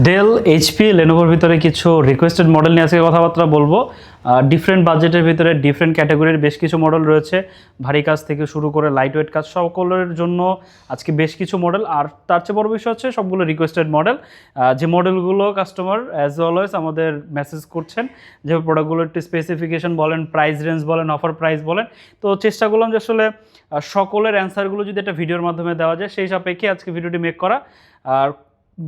Del, HP, লেনোভোর ভিতরে কিছু requested model নিয়ে আজকে কথাবার্তা বলবো। ডিফারেন্ট বাজেটের ভিতরে ডিফারেন্ট ক্যাটাগরির বেশ কিছু মডেল রয়েছে, ভারী কাজ থেকে শুরু করে লাইট ওয়েট কাজ সকলের জন্য আজকে বেশ কিছু মডেল। আর তার চেয়ে বড় বিষয় হচ্ছে সবগুলো রিকোয়েস্টেড মডেল, যে মডেলগুলো কাস্টমার অ্যাজ অলওয়েজ আমাদের মেসেজ করছেন, যে প্রোডাক্টগুলোর একটু স্পেসিফিকেশন বলেন, প্রাইস রেঞ্জ বলেন, অফার প্রাইস বলেন। তো চেষ্টা করলাম যে আসলে সকলের অ্যান্সারগুলো যদি একটা ভিডিওর মাধ্যমে দেওয়া যায়, সেই সাপেক্ষে আজকে ভিডিওটি মেক করা। আর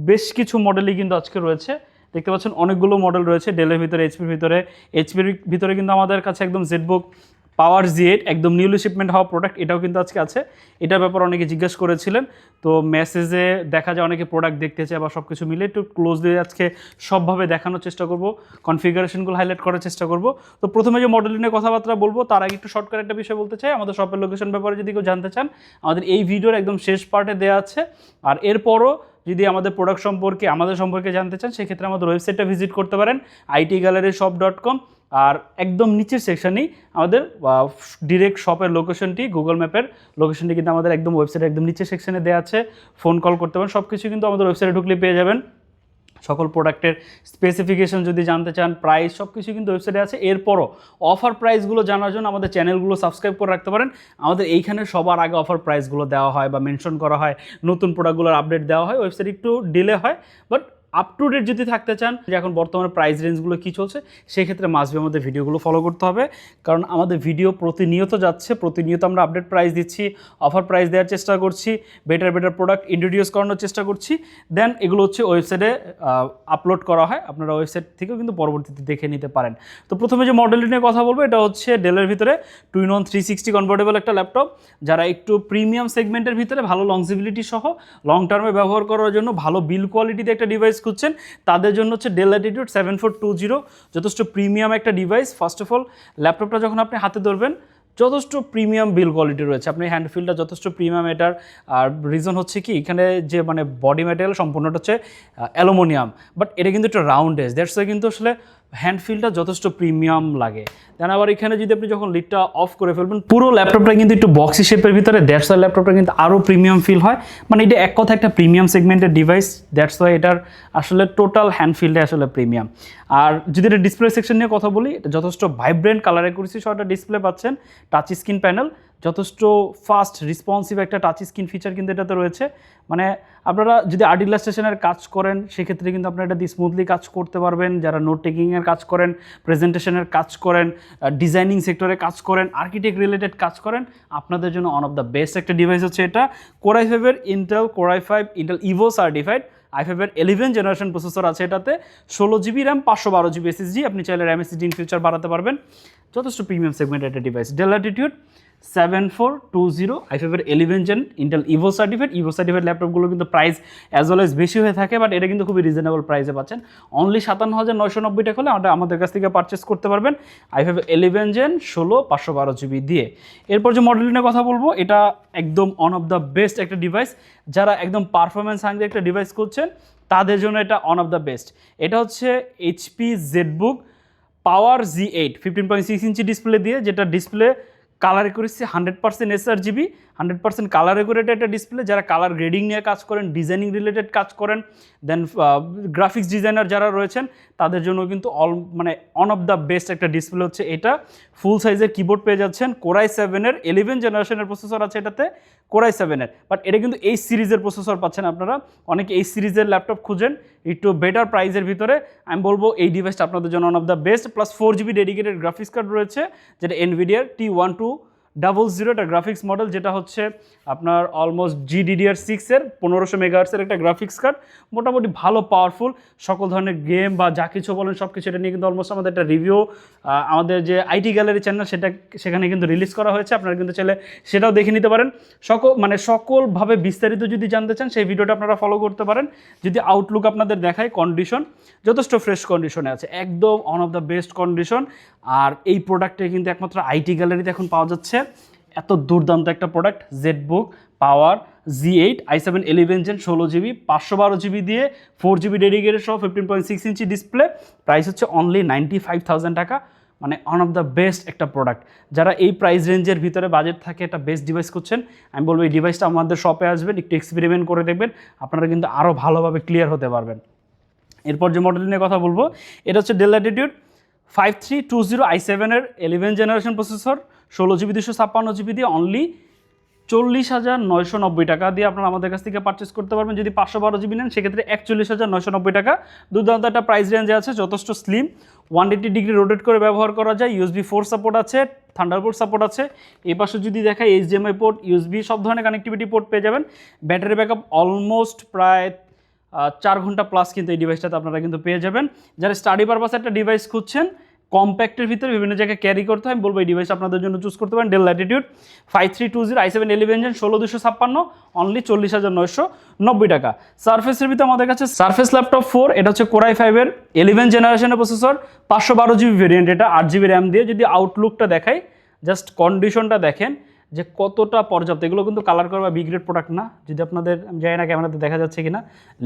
বেশ কিছু মডেলই কিন্তু আজকে রয়েছে, দেখতে পাচ্ছেন অনেকগুলো মডেল রয়েছে ডেলের ভিতরে, এইচপির ভিতরে কিন্তু আমাদের কাছে একদম জেডবুক পাওয়ার Z8 একদম নিউলি শিপমেন্ট হওয়া প্রোডাক্ট, এটাও কিন্তু আজকে আছে। এটার ব্যাপারে অনেকে জিজ্ঞেস করেছিলেন, তো মেসেজে দেখা যায় অনেকে প্রোডাক্ট দেখতে চায় বা সব কিছু মিলে একটু ক্লোজলি আজকে সবভাবে দেখানোর চেষ্টা করব, কনফিগারেশনগুলো হাইলাইট করার চেষ্টা করব। তো প্রথমে যে মডেল নিয়ে কথাবার্তা বলবো তার আগে একটু শর্টকাট একটা বিষয় বলতে চাই। আমাদের শপের লোকেশন ব্যাপারে যদি কেউ জানতে চান, আমাদের এই ভিডিওর একদম শেষ পার্টে দেওয়া আছে। আর এরপরও যদি আমাদের প্রোডাক্ট সম্পর্কে, আমাদের সম্পর্কে জানতে চান, সেক্ষেত্রে আমাদের ওয়েবসাইটটা ভিজিট করতে পারেন itgalleryshop.com। আর একদম নিচের সেকশনেই আমাদের ডিরেক্ট শপের লোকেশনটি, গুগল ম্যাপের লোকেশনটি কিন্তু আমাদের একদম ওয়েবসাইটের একদম নিচের সেকশনে দেওয়া আছে। ফোন কল করতে পারেন, সব কিছু কিন্তু আমাদের ওয়েবসাইটে ঢুকলে পেয়ে যাবেন। সকল প্রোডাক্টের স্পেসিফিকেশন যদি জানতে চান, প্রাইস, সব কিছু কিন্তু ওয়েবসাইটে আছে। এরপরও অফার প্রাইসগুলো জানার জন্য আমাদের চ্যানেলগুলো সাবস্ক্রাইব করে রাখতে পারেন। আমাদের এইখানে সবার আগে অফার প্রাইসগুলো দেওয়া হয় বা মেনশন করা হয়, নতুন প্রোডাক্টগুলোর আপডেট দেওয়া হয়। ওয়েবসাইট একটু ডিলে হয়, বাট আপ টু ডেট যদি থাকতে চান যে এখন বর্তমানে প্রাইস রেঞ্জগুলো কী চলছে, সেই ক্ষেত্রে মাস্টবি আমাদের ভিডিওগুলো ফলো করতে হবে। কারণ আমাদের ভিডিও প্রতিনিয়ত যাচ্ছে, প্রতিনিয়ত আমরা আপডেট প্রাইস দিচ্ছি, অফার প্রাইস দেওয়ার চেষ্টা করছি, বেটার প্রোডাক্ট ইন্ট্রোডিউস করানোর চেষ্টা করছি। দেন এগুলো হচ্ছে ওয়েবসাইটে আপলোড করা হয়, আপনারা ওয়েবসাইট থেকেও কিন্তু পরবর্তীতে দেখে নিতে পারেন। তো প্রথমে যে মডেলটি নিয়ে কথা বলবো, এটা হচ্ছে ডেলের ভিতরে 2-in-1 360 কনভার্টেবল একটা ল্যাপটপ। যারা একটু প্রিমিয়াম সেগমেন্টের ভিতরে ভালো লংজিবিলিটি সহ লং টার্মে ব্যবহার করার জন্য ভালো বিল কোয়ালিটিতে একটা ডিভাইস খুঁজছেন, তাদের জন্য হচ্ছে ডেল ল্যাটিটিউড 7420 যথেষ্ট প্রিমিয়াম একটা ডিভাইস। ফার্স্ট অফ অল, ল্যাপটপটা যখন আপনি হাতে ধরবেন যথেষ্ট প্রিমিয়াম বিল কোয়ালিটি রয়েছে, আপনি হ্যান্ডফিলটা যথেষ্ট প্রিমিয়াম এটার। আর রিজন হচ্ছে কি, এখানে যে মানে বডি ম্যাটেরিয়াল সম্পূর্ণটা হচ্ছে অ্যালুমিনিয়াম, বাট এটা কিন্তু একটা রাউন্ড এজ, দ্যাটস ওয়াই কিন্তু আসলে হ্যান্ডফিলটা যথেষ্ট প্রিমিয়াম লাগে। দেন আবার এখানে যদি আপনি যখন লিডটা অফ করে ফেলবেন, পুরো ল্যাপটপটা কিন্তু একটু বক্সি শেপের ভিতরে, দ্যাটস ওয়াই ল্যাপটপটা কিন্তু আরও প্রিমিয়াম ফিল হয়। মানে এটা এক কথা একটা প্রিমিয়াম সেগমেন্টের ডিভাইস, দ্যাটস ওয়াই এটার আসলে টোটাল হ্যান্ডফিলটা আসলে প্রিমিয়াম। আর যদি এটা ডিসপ্লে সেকশন নিয়ে কথা বলি, এটা যথেষ্ট ভাইব্রেন্ট কালার অ্যাকুরেসি সহ একটা ডিসপ্লে পাচ্ছেন, টাচ স্ক্রিন প্যানেল, যথেষ্ট ফাস্ট রেসপন্সিভ একটা টাচ স্ক্রিন ফিচার কিন্তু এটাতে রয়েছে। মানে আপনারা যদি আর্ট ইলাস্ট্রেশনের কাজ করেন, সেক্ষেত্রে কিন্তু আপনারা এটা দিয়ে স্মুথলি কাজ করতে পারবেন। যারা নোট টেকিংয়ের কাজ করেন, প্রেজেন্টেশনের কাজ করেন, ডিজাইনিং সেক্টরে কাজ করেন, আর্কিটেক্ট রিলেটেড কাজ করেন, আপনাদের জন্য ওয়ান অফ দ্য বেস্ট একটা ডিভাইস হচ্ছে এটা। Core i5-এর Intel Core i5 Intel Evo certified i5-এর 11 জেনারেশন প্রসেসর আছে এটাতে, 16GB র্যাম, 512GB SSD। আপনি চাইলে র্যাম SSD ইন ফিউচার বাড়াতে পারবেন। যথেষ্ট প্রিমিয়াম সেগমেন্টের একটা ডিভাইস, ডেল ল্যাটিটিউড 7420 i5-এর 11 জেন ইন্টেল ইভো সার্টিফাইড ল্যাপটপগুলো কিন্তু প্রাইস অ্যাজ ওয়েল এজ বেশি হয়ে থাকে, বাট এটা কিন্তু খুবই রিজনেবল প্রাইসে পাচ্ছেন। অনলি 57,990 টাকা হলে আমাদের কাছ থেকে পারচেস করতে পারবেন i5 11 জেন 16 512GB দিয়ে। এরপর যে মডেল নিয়ে কথা বলবো, এটা একদম ওয়ান অফ দ্য বেস্ট একটা ডিভাইস। যারা একদম পারফরমেন্স হাঙ্গরি একটা ডিভাইস করছেন, তাদের জন্য এটা ওয়ান অফ দ্য বেস্ট। এটা হচ্ছে এইচপি জেডবুক পাওয়ার Z8 15.6 ইঞ্চি ডিসপ্লে দিয়ে, যেটা display colour accuracy 100% sRGB, 100% colour accurate একটা ডিসপ্লে। যারা কালার গ্রেডিং নিয়ে কাজ করেন, ডিজাইনিং রিলেটেড কাজ করেন, দেন গ্রাফিক্স ডিজাইনার যারা রয়েছেন, তাদের জন্য কিন্তু মানে ওয়ান অফ দ্য বেস্ট একটা ডিসপ্লে হচ্ছে এটা। ফুল সাইজের কিবোর্ড পেয়ে যাচ্ছেন, Core i7-এর 11 জেনারেশনের প্রসেসর আছে এটাতে, Core i7-এর, বাট এটা কিন্তু এই সিরিজের প্রসেসর পাচ্ছেন আপনারা। অনেকে এই সিরিজের ল্যাপটপ খুঁজেন একটু বেটার প্রাইসের ভিতরে, আমি বলবো এই ডিভাইসটা আপনাদের জন্য one of the best. Plus 4GB dedicated graphics card রয়েছে, যেটা NVIDIA T1200 একটা গ্রাফিক্স মডেল, যেটা হচ্ছে আপনার অলমোস্ট GDDR6-এর 1500 মেগাহার্টসের একটা গ্রাফিক্স কার্ড। মোটামুটি ভালো পাওয়ারফুল, সকল ধরনের গেম বা যা কিছু বলেন সব কিছু এটা নিয়ে কিন্তু অলমোস্ট আমাদের একটা রিভিউ আমাদের যে আইটি গ্যালারি চ্যানেল সেখানে কিন্তু রিলিজ করা হয়েছে, আপনারা কিন্তু চাইলে সেটাও দেখে নিতে পারেন। সকলভাবে বিস্তারিত যদি জানতে চান, সেই ভিডিওটা আপনারা ফলো করতে পারেন। যদি আউটলুক আপনাদের দেখায়, কন্ডিশন যথেষ্ট ফ্রেশ কন্ডিশনে আছে, একদম one of the best condition. আর এই প্রোডাক্টে কিন্তু একমাত্র আইটি গ্যালারিতে এখন পাওয়া যাচ্ছে। এত দুর্দান্ত একটা প্রোডাক্ট, জেডবুক পাওয়ার Z8 i7 11 gen 16GB 512GB দিয়ে 4GB ডেডিকেটেড সহ 15.6 ইঞ্চি ডিসপ্লে, প্রাইস হচ্ছে অনলি 95,000 টাকা। মানে ওয়ান অফ দ্য বেস্ট একটা প্রোডাক্ট। যারা এই প্রাইস রেঞ্জের ভিতরে বাজেট থাকে একটা বেস্ট ডিভাইস করছেন, আমি বলবো এই ডিভাইসটা আমাদের শপে আসবেন, একটু এক্সপেরিমেন্ট করে দেখবেন, আপনারা কিন্তু আরও ভালোভাবে ক্লিয়ার হতে পারবেন। এরপর যে মডেল নিয়ে কথা বলবো এটা হচ্ছে ডেল ল্যাটিটিউড 5320 i7 এর 11 জেনারেশন প্রসেসর, 16GB 256GB দিয়ে অনলি 40,990 টাকা দিয়ে আপনারা আমাদের কাছ থেকে পারচেস করতে পারবেন। যদি 512GB নেন সেক্ষেত্রে 41,990 টাকা। দুর্দান্ত একটা প্রাইস রেঞ্জে আছে, যথেষ্ট স্লিম, 180 ডিগ্রি রোটেট করে ব্যবহার করা যায়, USB 4 সাপোর্ট আছে, থান্ডারবোল্ট সাপোর্ট আছে। এই পাশে যদি দেখায় HDMI পোর্ট, USB সব ধরনের কানেক্টিভিটি পোর্ট পেয়ে যাবেন। ব্যাটারি ব্যাকআপ অলমোস্ট প্রায় 4 ঘন্টা প্লাস কিন্তু এই ডিভাইসটাতে আপনারা কিন্তু পেয়ে যাবেন। যারা স্টাডি পারপাসে একটা ডিভাইস খুঁজছেন কম্প্যাক্টের ভিতরে বিভিন্ন জায়গায় ক্যারি করতে হয়, আমি বলবো এই ডিভাইস আপনাদের জন্য চুজ করতে পারেন। Del Latitude 5320 i7 11 gen 16256 only 40,990 টাকা। সারফেসের ভিতরে আমাদের কাছে সারফেস ল্যাপটপ 4, এটা হচ্ছে কোর i5 এর 11 জেনারেশনের প্রসেসর, 512GB ভেরিয়েন্ট, এটা 8GB র্যাম দিয়ে। যদি আউটলুকটা দেখাই, জাস্ট কন্ডিশনটা দেখেন যে কতটা পর্যাপ্ত। এগুলো কিন্তু কালার করা বা বি গ্রেড প্রোডাক্ট না, যদি আপনাদের আমি জানি না ক্যামেরাতে দেখা যাচ্ছে কিনা,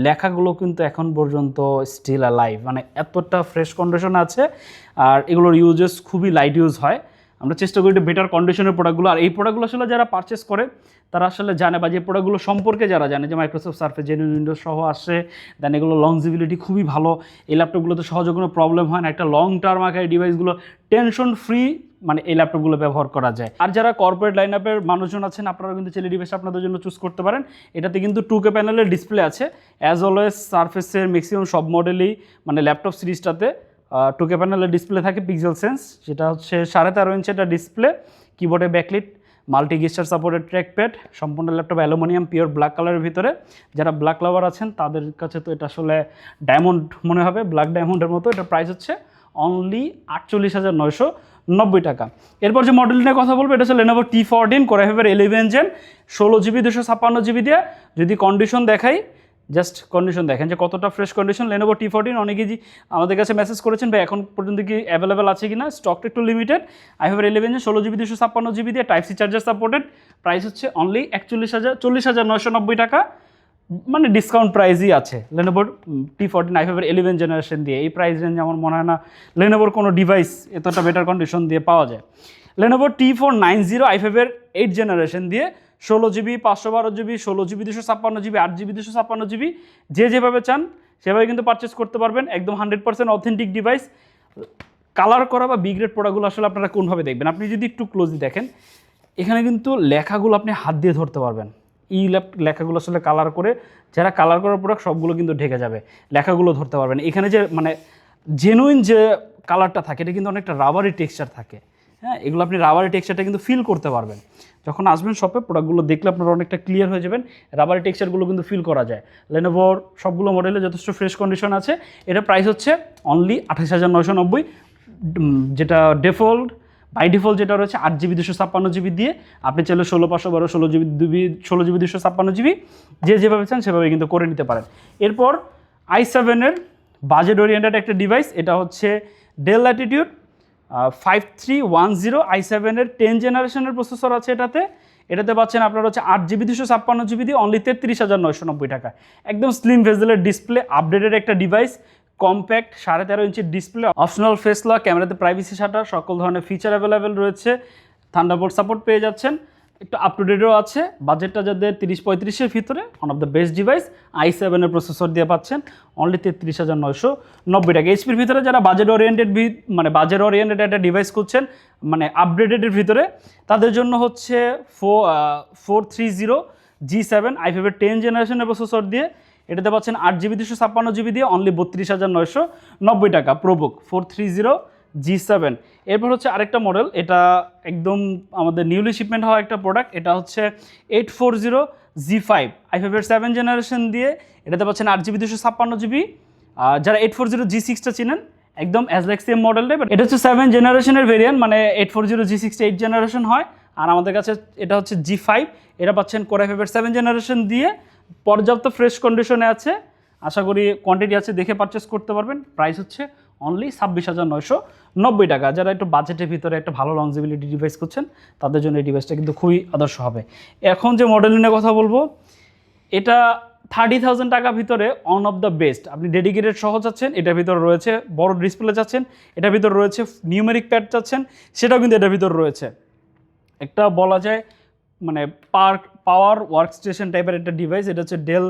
লেখাগুলো কিন্তু এখন পর্যন্ত স্টিল অ্যালাইভ, মানে এতটা ফ্রেশ কন্ডিশন আছে। আর এগুলোর ইউজেস খুবই লাইট ইউজ হয়। আমরা চেষ্টা করি একটু বেটার কন্ডিশনের প্রোডাক্টগুলো, আর এই প্রোডাক্টগুলো আসলে যারা পারচেস করে তারা আসলে জানে, বা যে প্রোডাক্টগুলো সম্পর্কে যারা জানে, যে মাইক্রোসফট সার্ফেস জেনুইন উইন্ডোজ সহ আসে, দেন এগুলো লংজিবিলিটি খুবই ভালো, এই ল্যাপটপগুলোতে সহজে কোনো প্রবলেম হয় না, একটা লং টার্ম আকারে ডিভাইসগুলো টেনশন ফ্রি, মানে এই ল্যাপটপগুলো ব্যবহার করা যায়। আর যারা কর্পোরেট লাইন আপের মানুষজন আছেন আপনারা কিন্তু চেলি ডিভাইস আপনাদের জন্য চুজ করতে পারেন। এটাতে কিন্তু 2K প্যানেলের ডিসপ্লে আছে, অ্যাজ অলওয়েজ সার্ফেসের ম্যাক্সিমাম সব মডেলই মানে ল্যাপটপ সিরিজটাতে 2K প্যানেলের ডিসপ্লে থাকে, পিক্সেল সেন্স, যেটা হচ্ছে 13.5 ইঞ্চি একটা ডিসপ্লে, কিবোর্ডে backlit, multi gesture supported trackpad, সম্পূর্ণ ল্যাপটপ অ্যালুমিনিয়াম পিওর ব্ল্যাক কালারের ভিতরে। যারা ব্ল্যাক লাভার আছেন তাদের কাছে তো এটা আসলে ডায়মন্ড মনে হবে, ব্ল্যাক ডায়মন্ডের মতো। এটার প্রাইস হচ্ছে অনলি 48,990 টাকা। এরপর যে মডেল নিয়ে কথা বলবো এটা হচ্ছে Lenovo T14 কোর i5 এর 11 জেন 16GB 256GB দিয়ে। যদি কন্ডিশন দেখাই, জাস্ট কন্ডিশন দেখেন যে কতটা ফ্রেশ কন্ডিশন। Lenovo T14 অনেকেই আমাদের কাছে মেসেজ করেছেন ভাই এখন পর্যন্ত কি অ্যাভেলেবেল আছে কিনা, স্টকটা একটু লিমিটেড। i5 এর 11 জেন 16GB 256GB দিয়ে, Type C charger supported, price হচ্ছে অনলি 40,990 টাকা, মানে ডিসকাউন্ট প্রাইসই আছে Lenovo T14 i5 এর 11 জেনারেশন দিয়ে। এই প্রাইস রেঞ্জ আমার মনে হয় না Lenovoর কোনো ডিভাইস এতটা বেটার কন্ডিশন দিয়ে পাওয়া যায়। Lenovo T490 i5 এর 8 জেনারেশন দিয়ে, 16GB 512GB 16GB 256GB 8GB 256GB, যে যেভাবে চান সেভাবে কিন্তু পারচেস করতে পারবেন। একদম 100% অথেন্টিক ডিভাইস। কালার করা বা বি গ্রেড প্রোডাক্টগুলো আসলে আপনারা কোনভাবে দেখবেন, আপনি যদি একটু ক্লোজলি দেখেন এখানে কিন্তু লেখাগুলো আপনি হাত দিয়ে ধরতে পারবেন। এই লেখাগুলো আসলে কালার করে, যারা কালার করার প্রোডাক্ট সবগুলো কিন্তু ঢেকে যাবে, লেখাগুলো ধরতে পারবেন। এখানে যে মানে জেনুইন যে কালারটা থাকে এটা কিন্তু অনেকটা রাবারি টেক্সচার থাকে, হ্যাঁ, এগুলো আপনি রাবারি টেক্সচারটা কিন্তু ফিল করতে পারবেন। যখন আসবেন শপে প্রোডাক্টগুলো দেখলে আপনারা অনেকটা ক্লিয়ার হয়ে যাবেন, রাবারি টেক্সচারগুলো কিন্তু ফিল করা যায়। Lenovoর সবগুলো মডেলে যথেষ্ট ফ্রেশ কন্ডিশন আছে। এটা প্রাইস হচ্ছে অনলি 28,990, যেটা বাই ডিফল্ট যেটা রয়েছে 8GB 256GB দিয়ে। আপনি চাইলে 16/512 16GB 256GB যে যেভাবে চান সেভাবে কিন্তু করে নিতে পারেন। এরপর i7 এর বাজেট ওরিয়েন্টেড একটা ডিভাইস, এটা হচ্ছে ডেল ল্যাটিটিউড 5310 i7 এর 10 জেনারেশনের প্রসেসর আছে এটাতে পাচ্ছেন আপনার হচ্ছে 8GB 256GB দিয়ে অনলি 33,990 টাকা। একদম স্লিম ভেজেলের ডিসপ্লে, আপডেটেড একটা ডিভাইস, কম্প্যাক্ট, 13.5 ইঞ্চির ডিসপ্লে, অপশনাল ফেস লক, ক্যামেরাতে প্রাইভেসি শাটার, সকল ধরনের ফিচার অ্যাভেলেবেল রয়েছে, থান্ডারবোল্ট সাপোর্ট পেয়ে যাচ্ছেন, একটু আপ টু ডেটও আছে। বাজেটটা যাদের 30-35-এর ভিতরে, one of the best device, i7 এর প্রসেসর দিয়ে পাচ্ছেন অনলি 33,990 টাকা। এইচপির ভিতরে যারা বাজেট ওরিয়েন্টেড একটা ডিভাইস খুঁজছেন, মানে আপডেটেডের ভিতরে, তাদের জন্য হচ্ছে 430G7 i5 এর 10 জেনারেশনের প্রসেসর দিয়ে। এটাতে পাচ্ছেন 8GB 256GB দিয়ে অনলি 32,990 টাকা। ProBook 430G7। এরপর হচ্ছে আরেকটা মডেল, এটা একদম আমাদের নিউলি শিপমেন্ট হওয়া একটা প্রোডাক্ট, এটা হচ্ছে 840G5 i5 এর 7 জেনারেশন দিয়ে। এটাতে পাচ্ছেন 8GB 256GB। যারা 840G6টা চিনেন, একদম as like same model type, এটা হচ্ছে 7 জেনারেশনের ভেরিয়েন্ট, মানে 840G6 8 জেনারেশন হয়। আর আমাদের কাছে এটা হচ্ছে G5, এটা পাচ্ছেন কোর i5 এর 7 জেনারেশন দিয়ে, পর্যাপ্ত ফ্রেশ কন্ডিশনে আছে। আশা করি কোয়ান্টিটি আছে, দেখে পারচেস করতে পারবেন। প্রাইস হচ্ছে অনলি 26,990 টাকা। যারা একটু বাজেটের ভিতরে একটা ভালো লংজিবিলিটি ডিভাইস করছেন তাদের জন্য এই ডিভাইসটা কিন্তু খুবই আদর্শ হবে। এখন যে মডেল নিয়ে কথা বলবো, এটা 30,000 টাকা ভিতরে ওয়ান অফ দ্য বেস্ট। আপনি ডেডিকেটেড সহ চাচ্ছেন, এটার ভিতরে রয়েছে বড় ডিসপ্লে চাচ্ছেন, এটার ভিতরে রয়েছে নিউমেরিক প্যাড চাচ্ছেন, সেটাও কিন্তু এটার ভিতরে রয়েছে। একটা বলা যায় মানে পাওয়ার ওয়ার্কস্টেশন টাইপের একটা ডিভাইস। এটা হচ্ছে ডেল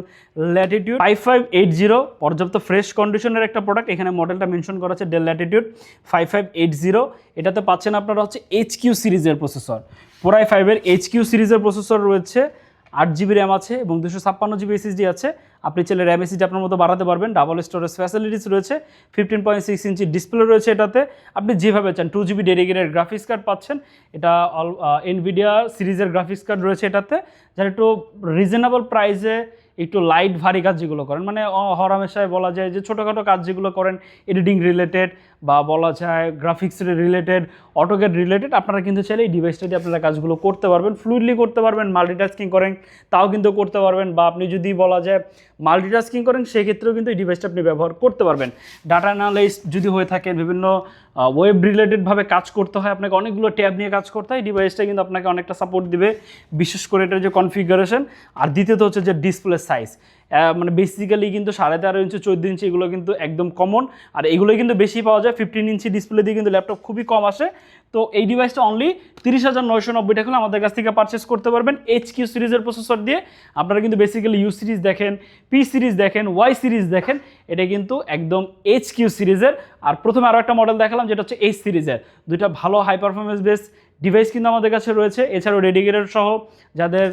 ল্যাটিটিউড 5580, পর্যাপ্ত ফ্রেশ কন্ডিশনের একটা প্রোডাক্ট। এখানে মডেলটা মেনশন করা আছে ডেল ল্যাটিটিউড 5580। এটাতে পাচ্ছেন আপনারা হচ্ছে HQ সিরিজের প্রসেসর, Core i5-এর HQ সিরিজের প্রসেসর রয়েছে, 8GB র্যাম আছে এবং 256GB SSD আছে। আপনি চাইলে র্যাম SSD আপনার মতো বাড়াতে পারবেন। ডাবল স্টোরেজ ফ্যাসিলিটিস রয়েছে, 15.6 ইঞ্চি ডিসপ্লে রয়েছে এটাতে। আপনি যেভাবে চান 2GB ডেডিকেটেড গ্রাফিক্স কার্ড পাচ্ছেন। এটা এনভিডিয়া সিরিজের গ্রাফিক্স কার্ড রয়েছে এটাতে, যারা একটু রিজনেবল প্রাইসে একটু লাইট ভারী কাজ যেগুলো করেন, মানে হরহামেশায় বলা যায় যে ছোটোখাটো কাজ যেগুলো করেন এডিটিং রিলেটেড বা বলা যায় গ্রাফিক্স রিলেটেড, অটোক্যাড রিলেটেড, আপনারা কিন্তু চাইলে এই ডিভাইসটা দিয়ে আপনারা কাজগুলো করতে পারবেন, ফ্লুইডলি করতে পারবেন। মাল্টিটাস্কিং করেন তাও কিন্তু করতে পারবেন, বা আপনি যদি বলা যায় মাল্টিটাস্কিং করেন সেক্ষেত্রেও কিন্তু এই ডিভাইসটা আপনি ব্যবহার করতে পারবেন। ডাটা অ্যানালাইস্ট যদি হয়ে থাকেন, বিভিন্ন ওয়েব রিলেটেডভাবে কাজ করতে হয়, আপনাকে অনেকগুলো ট্যাব নিয়ে কাজ করতে হয়, ডিভাইসটা কিন্তু আপনাকে অনেকটা সাপোর্ট দিবে, বিশেষ করে এটার যে কনফিগারেশন। আর দ্বিতীয়ত হচ্ছে যে ডিসপ্লে সাইজ, মানে বেসিক্যালি কিন্তু 13.5 ইঞ্চি 14 ইঞ্চি এগুলো কিন্তু একদম কমন, আর এগুলোই কিন্তু বেশি পাওয়া যায়। 15 ইঞ্চি ডিসপ্লে দিয়ে কিন্তু ল্যাপটপ খুবই কম আসে। তো এই ডিভাইসটা অনলি 30,990 টাকা হলে আমাদের কাছ থেকে পারচেস করতে পারবেন HQ সিরিজের প্রসেসর দিয়ে। আপনারা কিন্তু বেসিক্যালি ইউ সিরিজ দেখেন, পি সিরিজ দেখেন, ওয়াই সিরিজ দেখেন, এটা কিন্তু একদম HQ সিরিজের। আর প্রথমে আরও একটা মডেল দেখালাম যেটা হচ্ছে H সিরিজের। দুইটা ভালো হাই পারফরমেন্স বেস ডিভাইস কিন্তু আমাদের কাছে রয়েছে। এছাড়াও ডেডিকেটেড সহ যাদের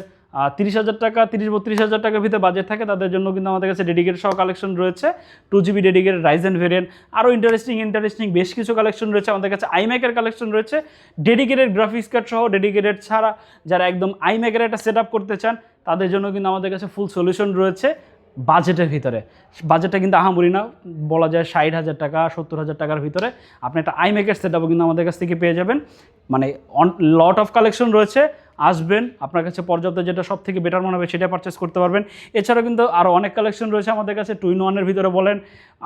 30,000 টাকা 30-32,000 টাকার ভিতরে বাজেট থাকে তাদের জন্য কিন্তু আমাদের কাছে ডেডিকেটেড সহ কালেকশন রয়েছে। 2GB ডেডিকেটেড রাইজেন ভেরিয়েন্ট, আরও ইন্টারেস্টিং বেশ কিছু কালেকশন রয়েছে আমাদের কাছে। আইম্যাকের কালেকশন রয়েছে, ডেডিকেটেড গ্রাফিক্স কার্ড সহ, ডেডিকেটেড ছাড়া যারা একদম আইম্যাকের একটা সেট আপ করতে চান তাদের জন্য কিন্তু আমাদের কাছে ফুল সলিউশন রয়েছে বাজেটের ভিতরে। বাজেটটা কিন্তু আহামরি না, বলা যায় 60,000 টাকা 70,000 টাকার ভিতরে আপনি একটা আইম্যাকের সেট আপও কিন্তু আমাদের কাছ থেকে পেয়ে যাবেন। মানে লট অফ কালেকশন রয়েছে, আসবেন, আপনার কাছে পর্যাপ্ত যেটা সব থেকে বেটার মনে হবে সেটা পারচেস করতে পারবেন। এছাড়াও কিন্তু আরও অনেক কালেকশন রয়েছে আমাদের কাছে, 2-in-1-এর ভিতরে বলেন,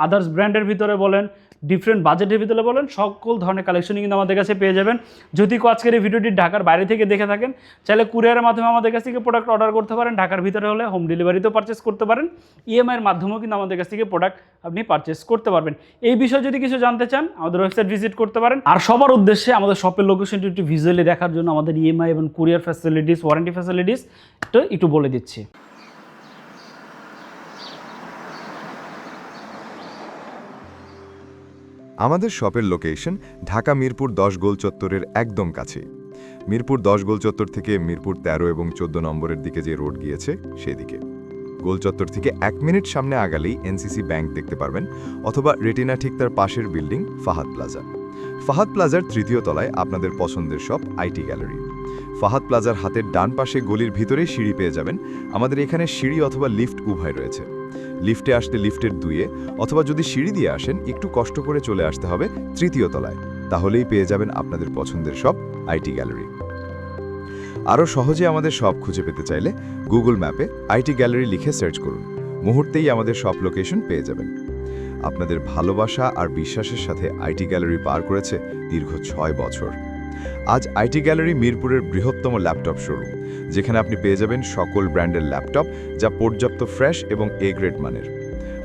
আদার্স ব্র্যান্ডের ভিতরে বলেন, ডিফারেন্ট বাজেটের ভিতরে বলেন, সকল ধরনের কালেকশনই কিন্তু আমাদের কাছে পেয়ে যাবেন। যদি আজকের এই ভিডিওটি ঢাকার বাইরে থেকে দেখে থাকেন, চাইলে কুরিয়ারের মাধ্যমে আমাদের কাছ থেকে প্রোডাক্ট অর্ডার করতে পারেন। ঢাকার ভিতরে হলে হোম ডেলিভারিতেও পারচেস করতে পারেন, EMI-এর মাধ্যমেও কিন্তু আমাদের কাছ থেকে প্রোডাক্ট আপনি পারচেস করতে পারবেন। এই বিষয়ে যদি কিছু জানতে চান আমাদের ওয়েবসাইট ভিজিট করতে পারেন। আর সবার উদ্দেশ্যে আমাদের শপের লোকেশনটি একটু ভিজুয়ালি দেখার জন্য আমাদের EMI এবং কুরিয়ার ফ্যাসিলিটিস, ওয়ারেন্টি ফ্যাসিলিটিস একটু বলে দিচ্ছি। আমাদের শপের লোকেশন ঢাকা মিরপুর 10 গোল চত্বরের একদম কাছে। মিরপুর 10 গোল চত্বর থেকে মিরপুর 13 এবং 14 নম্বরের দিকে যে রোড গিয়েছে সেদিকে। গোল চত্বর থেকে 1 মিনিট সামনে আগালেই NCC ব্যাংক দেখতে পারবেন, অথবা রেটিনা ঠিক তার পাশের বিল্ডিং ফাহাদ প্লাজা। ফাহাদ প্লাজার 3য় তলায় আপনাদের পছন্দের শপ IT গ্যালারি। ফাহাদ প্লাজার হাতের ডান পাশে গলির ভিতরেই সিঁড়ি পেয়ে যাবেন। আমাদের এখানে সিঁড়ি অথবা লিফট উভয় রয়েছে। লিফটে আসতে লিফটের 2-এ, অথবা যদি সিঁড়ি দিয়ে আসেন একটু কষ্ট করে চলে আসতে হবে 3য় তলায়, তাহলেই পেয়ে যাবেন আপনাদের পছন্দের শপ IT গ্যালারি। আরও সহজে আমাদের শপ খুঁজে পেতে চাইলে গুগল ম্যাপে IT গ্যালারি লিখে সার্চ করুন, মুহূর্তেই আমাদের শপ লোকেশন পেয়ে যাবেন। আপনাদের ভালোবাসা আর বিশ্বাসের সাথে IT গ্যালারি পার করেছে দীর্ঘ 6 বছর। আজ IT গ্যালারি মিরপুরের বৃহত্তম ল্যাপটপ শোরুম, যেখানে আপনি পেয়ে যাবেন সকল ব্র্যান্ডের ল্যাপটপ যা পর্যাপ্ত ফ্রেশ এবং A গ্রেড মানের।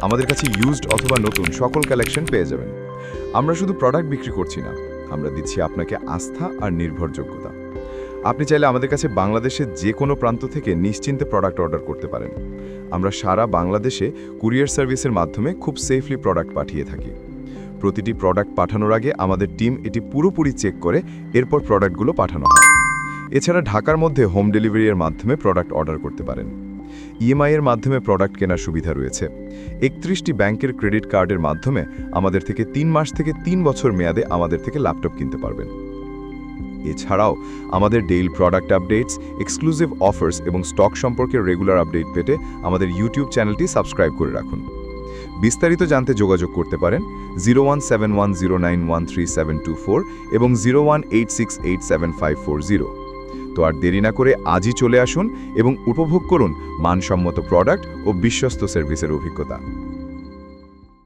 আমাদের কাছে ইউজড অথবা নতুন সকল কালেকশন পেয়ে যাবেন। আমরা শুধু প্রোডাক্ট বিক্রি করছি না, আমরা দিচ্ছি আপনাকে আস্থা আর নির্ভরযোগ্যতা। আপনি চাইলে আমাদের কাছে বাংলাদেশের যে কোনো প্রান্ত থেকে নিশ্চিন্তে প্রোডাক্ট অর্ডার করতে পারেন। আমরা সারা বাংলাদেশে কুরিয়ার সার্ভিসের মাধ্যমে খুব সেফলি প্রোডাক্ট পাঠিয়ে থাকি। প্রতিটি প্রোডাক্ট পাঠানোর আগে আমাদের টিম এটি পুরোপুরি চেক করে এরপর প্রোডাক্টগুলো পাঠানো হয়। এছাড়া ঢাকার মধ্যে হোম ডেলিভারির মাধ্যমে প্রোডাক্ট অর্ডার করতে পারেন। EMI-এর মাধ্যমে প্রোডাক্ট কেনার সুবিধা রয়েছে। 31টি ব্যাংকের ক্রেডিট কার্ডের মাধ্যমে আমাদের থেকে 3 মাস থেকে 3 বছর মেয়াদে আমাদের থেকে ল্যাপটপ কিনতে পারবেন। এছাড়াও আমাদের daily product updates, exclusive offers এবং স্টক সম্পর্কে রেগুলার আপডেট পেতে আমাদের ইউটিউব চ্যানেলটি সাবস্ক্রাইব করে রাখুন। বিস্তারিত জানতে যোগাযোগ করতে পারেন 0171091374 এবং 0186875540। তো আর দেরি না করে আজই চলে আসুন এবং উপভোগ করুন মানসম্মত প্রোডাক্ট ও বিশ্বস্ত সার্ভিসের অভিজ্ঞতা।